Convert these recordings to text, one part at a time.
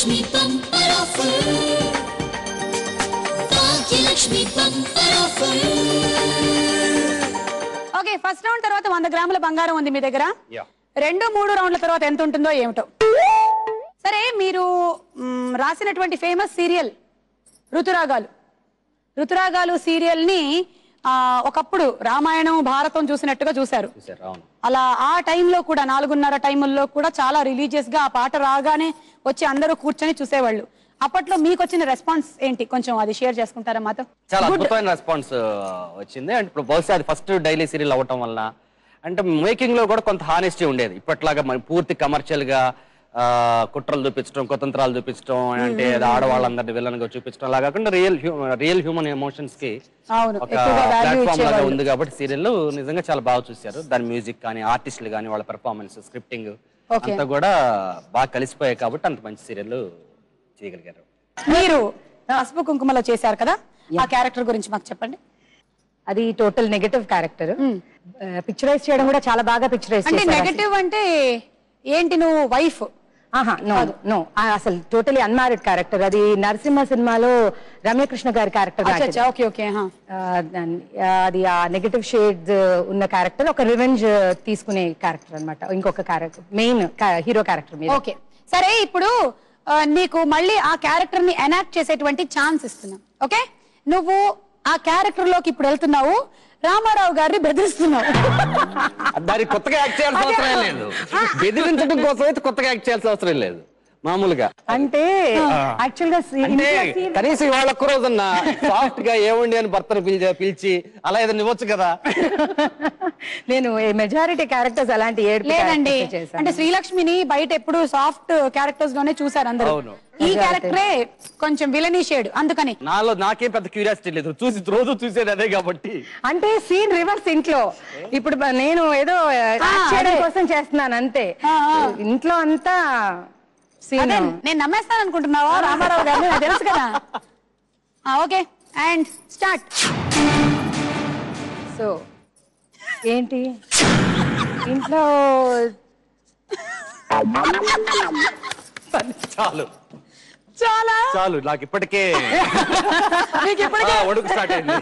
Bhagyalakshmi bumper offer Bhagyalakshmi bumper offer okay first round తర్వాత 100 గ్రాముల బంగారం ఉంది మీ దగ్గర 2-3 రౌండ్ల తర్వాత ఎంత ఉంటుందో ఏమిటో సరే మీరు రాసినటువంటి ఫేమస్ సీరియల్ ఋతురాగాలు సీరియల్ ని ఒకప్పుడు రామాయణం భారతం చూసినట్టుగా చూశారు అలా ఆ టైంలో కూడా 4:30 టైముల్లో కూడా చాలా రిలీజియస్ గా ఆ పాట రాగానే వచ్చి అందరూ కూర్చొని చూసేవాళ్ళు అప్పట్లో మీకు వచ్చిన రెస్పాన్స్ ఏంటి కొంచెం అది షేర్ చేసుకుంటారా మాతో చాలా అద్భుతమైన రెస్పాన్స్ వచ్చింది అంటే ఇప్పుడు బహుశా అది ఫస్ట్ డైలీ సీరియల్ అవటం వల్ల అంటే మేకింగ్ లో కూడా కొంత హానెస్టీ ఉండేది ఇప్పట్లాగా మన పూర్తి కమర్షియల్ గా కుట్రలు చూపించడం కుతంత్రాలు చూపించడం అంటే ఆడవాళ్ళందరినీ విలన్ గా చూపించడం అలా కాకుండా రియల్ హ్యూమన్ ఎమోషన్స్ కి ఒక ప్లాట్ఫామ్ లాగా ఉంది కాబట్టి సీరియల్ నిజంగా చాలా బాగా చూశారు దాని మ్యూజిక్ కానీ ఆర్టిస్టులు కానీ వాళ్ళ పెర్ఫార్మెన్స్ స్క్రిప్టింగ్ అంతా కూడా బాగా కలిసిపోయాయి కాబట్టి అంత మంచి సీరియల్ చేయగలిగారు మీరు పసుపు కుంకుమలో చేశారు కదా ఆ క్యారెక్టర్ గురించి మాకు చెప్పండి అది టోటల్ నెగటివ్ క్యారెక్టర్ పిక్చరైజ్ చేయడం కూడా చాలా బాగా పిక్చరైజ్ అంటే నెగటివ్ అంటే ఏంటి నువ్వు వైఫ్ నో అసలు టోటలీ అన్మ్యారీడ్ క్యారెక్టర్ అది నరసింహ సినిమాలో రమ్యకృష్ణ గారి క్యారెక్టర్ అది ఆ నెగటివ్ షేడ్స్ ఉన్న క్యారెక్టర్ ఒక రివెంజ్ తీసుకునే క్యారెక్టర్ అన్నమాట ఇంకొక క్యారెక్టర్ మెయిన్ హీరో క్యారెక్టర్ మీద ఓకే సరే ఇప్పుడు నీకు మళ్ళీ ఆ క్యారెక్టర్ ని ఎనాక్ట్ చేసేటువంటి ఛాన్స్ ఇస్తున్నాం ఓకే నువ్వు ఆ క్యారెక్టర్ లోకి ఇప్పుడు వెళ్తున్నావు రామారావు గారిని బెదిరిస్తున్నావు దానికి కొత్తగా యాక్ట్ చేయాల్సిన అవసరం లేదు బెదిరించడం కోసం అయితే కొత్తగా యాక్ట్ చేయాల్సిన అవసరం లేదు మామూలుగా అంటే యాక్చువల్ గా అంటే కనీసం ఇవాళ ఒక్క రోజున్నా సాఫ్ట్ గా ఏమండి అని భర్తను పిలిచి అలా ఏదైనా ఇవ్వచ్చు కదా నేను మెజారిటీ క్యారెక్టర్స్ అలాంటి లేదండి అంటే శ్రీలక్ష్మిని బయట ఎప్పుడు సాఫ్ట్ క్యారెక్టర్స్ లోనే చూసారు అందరూ ఈ క్యారెక్టరే కొంచెం విలనీ షేడ్ అందుకని నాకేం పెద్ద క్యూరియాసిటీ లేదు రోజు చూసేది అదే కాబట్టి అంటే సీన్ రివర్స్ ఇంట్లో ఇప్పుడు నేను ఏదో చేయడం కోసం చేస్తున్నాను అంతే ఇంట్లో అంతా నేను నమ్మేస్తాను అనుకుంటున్నావా రామారావు గారిని నాకు తెలుసు కదా ఓకే అండ్ స్టార్ట్ సో ఏంటి ఇంట్లో చాలు చాలా చాలు నాకు ఇప్పటికే ఒడుకు స్టార్ట్ అయింది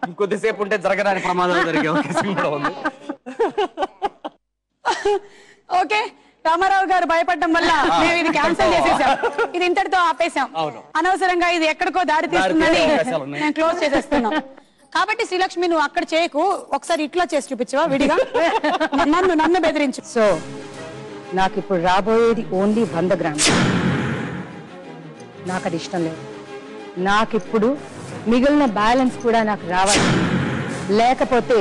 ఇంకొద్దిసేపు ఉంటే జరగడానికి ప్రమాదం జరిగే అవకాశం కూడా ఉంది ఓకే రామారావు గారు భయపడడం వల్ల మేము ఇది క్యాన్సిల్ చేసేసాం ఇది ఇంతటితో ఆపేసాం అనవసరంగా ఇది ఎక్కడికో దారి తీస్తుందని నేను క్లోజ్ చేసేస్తున్నాం కాబట్టి శ్రీలక్ష్మి నువ్వు అక్కడ చేయకు ఒకసారి ఇట్లా చేసి చూపించవా విడిగా నన్ను బెదిరించు సో నాకు ఇప్పుడు రాబోయేది ఓన్లీ 100 గ్రాములు నాకు అది ఇష్టం లేదు నాకు ఇప్పుడు మిగిలిన బ్యాలెన్స్ కూడా నాకు రావాలి లేకపోతే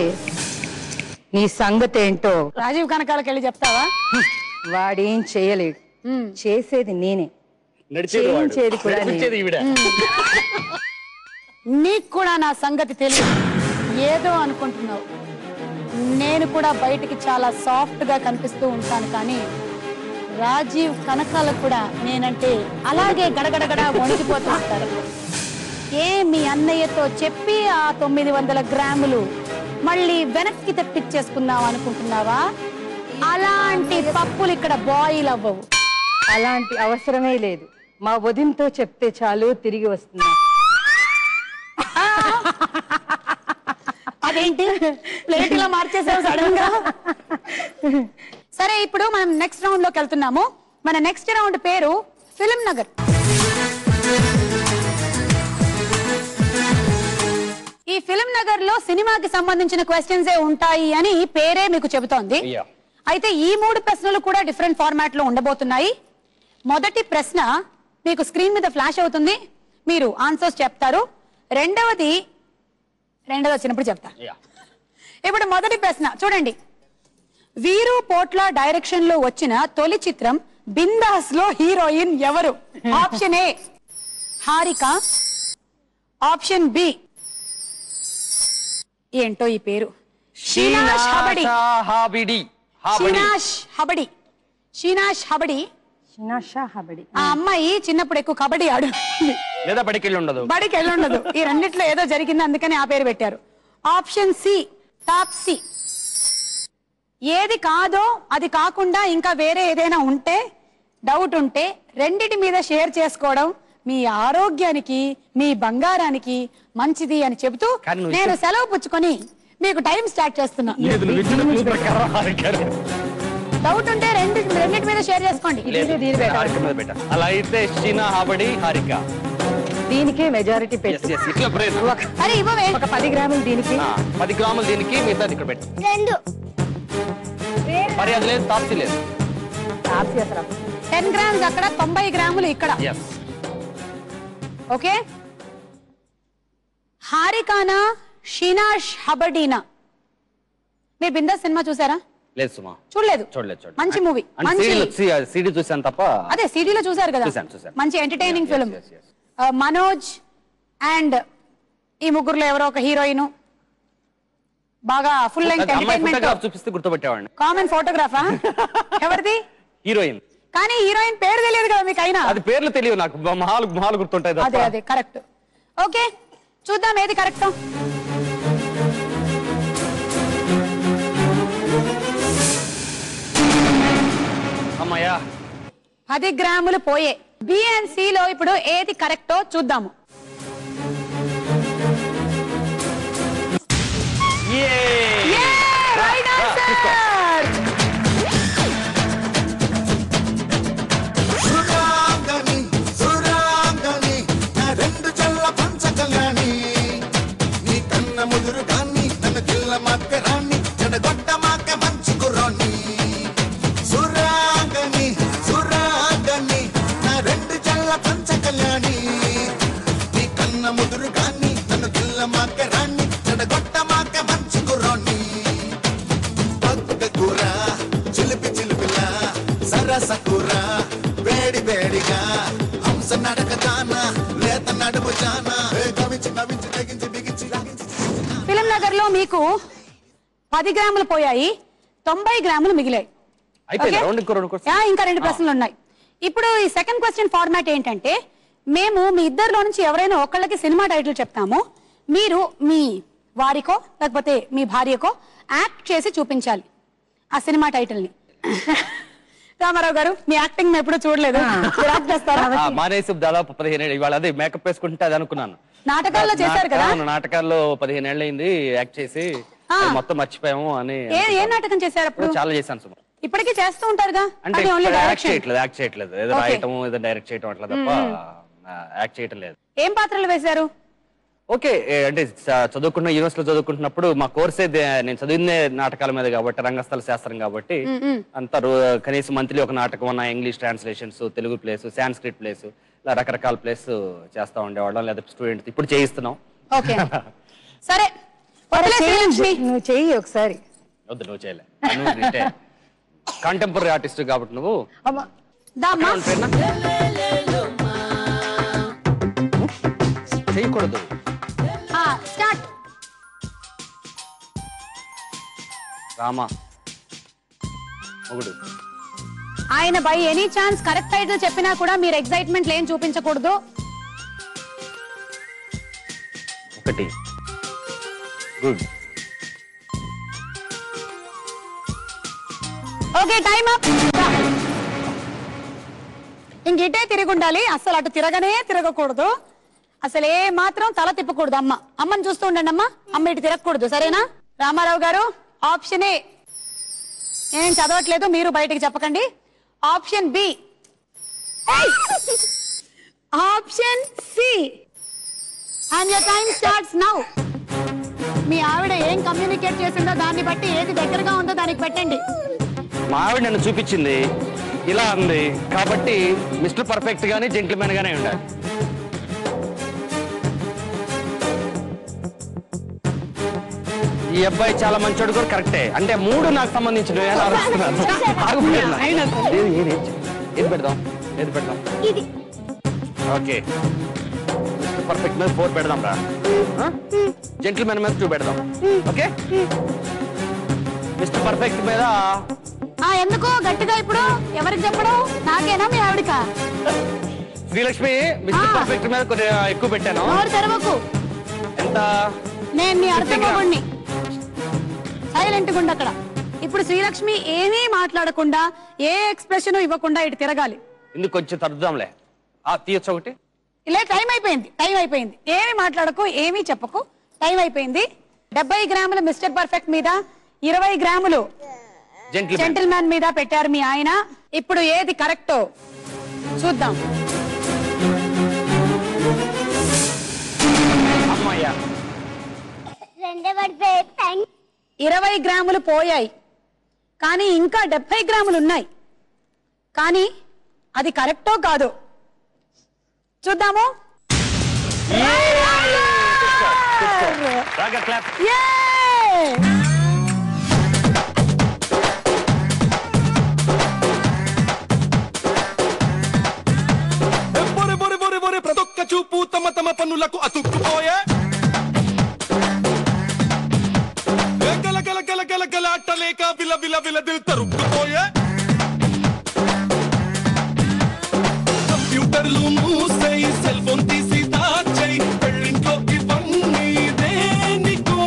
నీ సంగతి ఏంటో రాజీవ్ కనకాలకి వెళ్ళి చెప్తావా వాడేం చేయలేడు చేసేది నేనే చేయించేది కూడా నీకు కూడా నా సంగతి తెలియదు ఏదో అనుకుంటున్నావు నేను కూడా బయటికి చాలా సాఫ్ట్ గా కనిపిస్తూ ఉంటాను కానీ రాజీవ్ కనకాలకు కూడా నేనంటే అలాగే గడగడగడ వణికిపోతూ ఉంటారు మీ అన్నయ్యతో చెప్పి ఆ 900 గ్రాములు మళ్ళీ వెనక్కి తెప్పించేసుకుందాం అనుకుంటున్నావా అలాంటి పప్పులు ఇక్కడ బాయిల్ అవ్వవు అలాంటి అవసరమే లేదు మా వదినతో చెప్తే చాలు తిరిగి వస్తున్నా అదేంటి ప్లేట్ ఇలా మార్చేసావు సడన్ గా సరే ఇప్పుడు మనం నెక్స్ట్ రౌండ్ లోకి వెళ్తున్నాము మన నెక్స్ట్ రౌండ్ పేరు ఫిల్మ్ నగర్ ఈ ఫిల్మ్ నగర్ లో సినిమాకి సంబంధించిన క్వశ్చన్స్ ఉంటాయి అని పేరే మీకు చెబుతోంది అయితే ఈ 3 ప్రశ్నలు కూడా డిఫరెంట్ ఫార్మాట్ లో ఉండబోతున్నాయి మొదటి ప్రశ్న మీకు స్క్రీన్ మీద ఫ్లాష్ అవుతుంది మీరు ఆన్సర్స్ చెప్తారు రెండవది వచ్చినప్పుడు చెప్తా ఇప్పుడు మొదటి ప్రశ్న చూడండి వీరు పోట్ల డైరెక్షన్ లో వచ్చిన తొలి చిత్రం బిందాస్ లో హీరోయిన్ ఎవరు option A Harika option B ఏంటో ఈ పేరు షీనాష్ హబడి ఆ అమ్మాయి చిన్నప్పుడు ఎక్కువ కబడ్డీ ఆడు బడికి వెళ్ళి ఉండదు ఈ రెండిట్లో ఏదో జరిగింది అందుకని ఆ పేరు పెట్టారు ఆప్షన్ సి తాప్సీ ఏది కాదో అది కాకుండా ఇంకా వేరే ఏదైనా ఉంటే డౌట్ ఉంటే రెండిటి మీద షేర్ చేసుకోవడం మీ ఆరోగ్యానికి మీ బంగారానికి మంచిది అని చెబుతూ నేను సెలవు పుచ్చుకొని మీకు టైం స్టార్ట్ చేస్తున్నా. డౌట్ ఉంటే రెండింటి మీద షేర్ చేసుకోండి. అలా అయితే షీనా హాబడి హారిక దీనికి మెజారిటీ పెట్టు. అరే ఇవ్వవే. ఒక 10 గ్రాములు దీనికి, 10 గ్రాములు దీనికి, మిగతా ఇక్కడ పెట్టు. 2 మరి అది లేదు, తాప్సీ లేదు. 10 గ్రామ్స్ అక్కడ, 90 గ్రాములు ఇక్కడ. ఓకే. హారికానా షీనా హబడీనా? మీరు బిందాస్ సినిమా చూసారా? లేదు సుమా, చూడలేదు. మంచి మూవీ, సీడీ చూసాను తప్ప. అదే సీడీలో చూసారు కదా, మంచి ఎంటర్టైనింగ్ ఫిల్మ్. మనోజ్ అండ్ ఈ ముగ్గురులో ఎవరో ఒక హీరోయిన్, బాగా ఫుల్ లెంగ్త్ ఎంటర్టైన్మెంట్ చూపిస్తే గుర్తుపెట్టేవాడిని. కామన్ ఫోటోగ్రాఫా? ఎవరిది? హీరోయిన్. కానీ హీరోయిన్ పేరు తెలియదు కదా మీకు? అయినా అది పేర్లు తెలియదు నాకు, మహాలు గుర్తుంటాయి. అదే కరెక్ట్. ఓకే, చూద్దాం ఏది కరెక్ట్. అమ్మయ్యా, 10 గ్రాములు పోయే. బి అండ్ సి లో ఇప్పుడు ఏది కరెక్టో చూద్దాము. Right answer. సురాంగని నా రెండు చల్ల పంచకల్యాణి, నీ కన్న ముదురు గాన్ని నన్ను కిల్ల మక్కరాన్ని చెడగొట్ట మాక మంచి కుర్రాన్ని. సురాంగని నా రెండు చల్ల పంచకల్యాణి, నీ కన్న ముదురు గాన్ని నన్ను కిల్ల మక్కరాన్ని చెడగొట్ట మాక మంచి కుర్రాన్ని. పక్క కూర చిలిపి చిలిపిలా సరస కూర వేడి వేడిగా హంస నడక జానా లేత నడుము జానా కవించి నవించి తెగించి బిగించి ఫిలిం నగర్ లో మీకు 10 గ్రాములు పోయాయి, 90 గ్రాములు మిగిలాయి. ఇంకా 2 ప్రశ్నలు ఉన్నాయి. ఇప్పుడు ఈ సెకండ్ క్వశ్చన్ ఫార్మాట్ ఏంటంటే, మేము మీ ఇద్దరిలో నుంచి ఎవరైనా ఒకళ్ళకి సినిమా టైటిల్ చెప్తాము, మీరు మీ వారికో లేకపోతే మీ భార్యకో యాక్ట్ చేసి చూపించాలి ఆ సినిమా టైటిల్ ని. రామారావు గారు, మీ యాక్టింగ్ మేము ఎప్పుడు చూడలేదు, మానేసి దాదాపు 15 ఏళ్ళు. ఇవాళ అదే మేకప్ వేసుకుంటే అది అనుకున్నాను. నాటకాల్లో చేశారు కదా? నాటకాల్లో 15 ఏళ్ళు అయింది యాక్ట్ చేసి, మొత్తం మర్చిపోయాము అని. ఏ నాటకం చేశారు అప్పుడు? చాలా చేశాను సుమా. ఇప్పటికీ చేస్తూ ఉంటారుగా? అంటే యాక్ట్ చేయట్లేదు, ఏదో రాయటం ఏదో డైరెక్ట్ చేయటం అట్లా తప్ప యాక్ట్ చేయటం లేదు. ఏం పాత్రలు వేశారు? ఓకే, అంటే చదువుకున్న యూనివర్సిటీలో చదువుకుంటున్నప్పుడు మా కోర్సే నేను చదివిందే నాటకాల మీద కాబట్టి, రంగస్థల శాస్త్రం కాబట్టి అంతా కనీసం మంత్లీ ఒక నాటకం అన్న, English translations, Telugu place, Sanskrit place, ఇలా రకరకాల ప్లేస్ చేస్తా ఉండేవాళ్ళం. లేదా స్టూడెంట్ ఇప్పుడు చేయిస్తున్నాం. సరే, నువ్వు చెయ్యి ఒకసారి. వద్దు, నువ్వు చేయలే, కంటెంపరీ ఆర్టిస్ట్ కాబట్టి నువ్వు చేయకూడదు. రామా మొగుడు. ఆయన by any chance correct title చెప్పినా కూడా మీరు ఎక్సైట్మెంట్ ఏం చూపించకూడదు. 1 గుడ్. Okay, time up. ఇంకిటే తిరిగి ఉండాలి, అసలు అటు తిరగకూడదు, అసలు ఏ మాత్రం తల తిప్పకూడదు. అమ్మని చూస్తూ ఉండండి. అమ్మ ఇటు తిరగకూడదు, సరేనా? రామారావు గారు, ఆప్షన్ ఏ. నేను చదవట్లేదు, మీరు బయటికి చెప్పకండి. Option B, option C. And your time starts now. మీ ఆవిడ ఏం కమ్యూనికేట్ చేసిందో దాన్ని బట్టి ఏది దగ్గరగా ఉందో దానికి పెట్టండి. మా ఆవిడ నన్ను చూపించింది ఇలా ఉంది కాబట్టి మిస్టర్ పర్ఫెక్ట్ గానీ జెంటిల్మెన్ గానే ఉండాలి. ఈ అబ్బాయి చాలా మంచోడు కూడా కరెక్టే. అంటే 3 నాకు సంబంధించిన ఏది పెడదాం? ఓకే, మిస్టర్ పర్ఫెక్ట్ మీద 4 పెడదాం రా. జెంటిల్మెన్ మీద 2 పెడదాం. ఓకే, మిస్టర్ పర్ఫెక్ట్ మీద ఎందుకో గట్టిగా ఇప్పుడు ఎవరికి చెప్పడం? నాకేనా మీ ఆవిడకా? శ్రీలక్ష్మి, మిస్టర్ పర్ఫెక్ట్ మీద కొద్దిగా ఎక్కువ పెట్టాను. తెరవకు. ఎంత? నేను నీ అర్థమవ్వండి, సైలెంట్ గుండి అక్కడ. ఇప్పుడు శ్రీలక్ష్మి ఏమీ మాట్లాడకుండా, ఏ ఎక్స్ప్రెషన్ ఇవ్వకుండా ఇటు తిరగాలి. ఇందుకు కొంచెం తరుద్దాంలే. తీయొచ్చు ఒకటి. ఇలా టైం అయిపోయింది. ఏమి మాట్లాడకు, ఏమీ చెప్పకు, టైం అయిపోయింది. 70 గ్రాముల మిస్టర్ పర్ఫెక్ట్ మీద 20 గ్రాములు జెంటిల్మెన్ మీద పెట్టారు మీ ఆయన. ఇప్పుడు ఏది కరెక్టో చూద్దాం. 20 గ్రాములు పోయాయి, కానీ ఇంకా 70 గ్రాములు ఉన్నాయి. కానీ అది కరెక్టో కాదో చూద్దాము. ప్రతొక్క చూపు తమ తమ పన్నులకు అతుక్కుపోయే గల గల గల గల గల అట్టలేక విల విల విల దిల్ తరుక్కుపోయే కంప్యూటర్లు మూసై సెల్ ఫోన్ తీసి దాచై పెళ్ళింట్లోకి వన్నీ దేనికో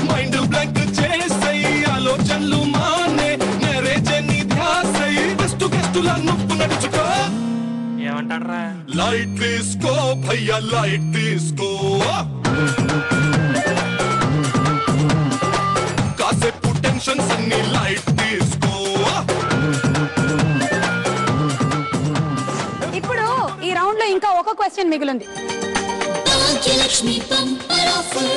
మైండ్ బ్లాంక్ చేసై ఆలోచనలు మానే నేరేజని ధ్యాసై బెస్ట్ గెస్టులా నొప్పు నడుచుకో. ఏమంటాడ్రా? లైట్ తీసుకో భయ్యా లైట్ తీసుకో, కాసేపు టెన్షన్స్ అన్ని లైట్ తీసుకో. ఇప్పుడు ఈ రౌండ్ లో ఇంకా ఒక క్వశ్చన్ మిగిలింది. Bhagyalakshmi bumper offer.